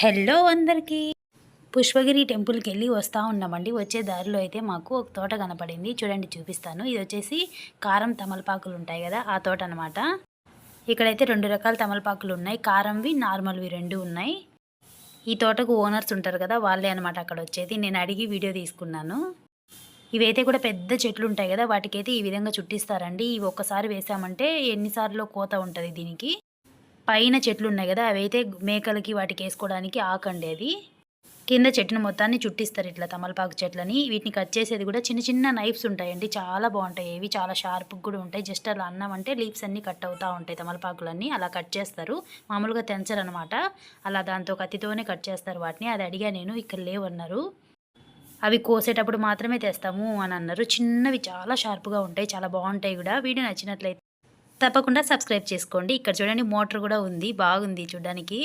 Hello అందరికీ. పుష్పగిరి టెంపుల్కి వెళ్ళి వస్తూ ఉన్నామండి. వచ్చే దారిలో అయితే మాకు ఒక తోట కనపడింది. చూడండి చూపిస్తాను. ఇది వచ్చేసి కారం తమలపాకులు ఉంటాయి కదా, ఆ తోట అనమాట. ఇక్కడైతే 2 రకాల తమలపాకులు ఉన్నాయి. కారంవి, నార్మల్వి 2 ఉన్నాయి. ఈ తోటకు ఓనర్స్ ఉంటారు కదా, వాళ్ళే అనమాట అక్కడ వచ్చేది. నేను అడిగి వీడియో తీసుకున్నాను. ఇవైతే కూడా పెద్ద చెట్లు ఉంటాయి కదా, వాటికైతే ఈ విధంగా చుట్టిస్తారండి. ఇవి ఒక్కసారి వేసామంటే ఎన్నిసార్లు కోత ఉంటుంది దీనికి. పైన చెట్లు ఉన్నాయి కదా, అవైతే మేకలకి వాటికి వేసుకోవడానికి ఆకండి అది. కింద చెట్టును మొత్తాన్ని చుట్టిస్తారు ఇట్లా తమలపాకు చెట్లని. వీటిని కట్ చేసేది కూడా చిన్న చిన్న నైఫ్స్ ఉంటాయండి, చాలా బాగుంటాయి. ఇవి చాలా షార్ప్గా కూడా ఉంటాయి. జస్ట్ అలా అన్నామంటే లీవ్స్ అన్నీ కట్ అవుతూ ఉంటాయి. తమలపాకులన్నీ అలా కట్ చేస్తారు. మామూలుగా తెంచరనమాట, అలా దాంతో కత్తితోనే కట్ చేస్తారు వాటిని. అది అడిగా నేను, ఇక్కడ లేవన్నారు. అవి కోసేటప్పుడు మాత్రమే తెస్తాము అని అన్నారు. చిన్నవి చాలా షార్ప్గా ఉంటాయి, చాలా బాగుంటాయి కూడా. వీడియో నచ్చినట్లయితే తప్పకుండా సబ్స్క్రైబ్ చేసుకోండి. ఇక్కడ చూడండి మోటార్ కూడా ఉంది, బాగుంది చూడడానికి.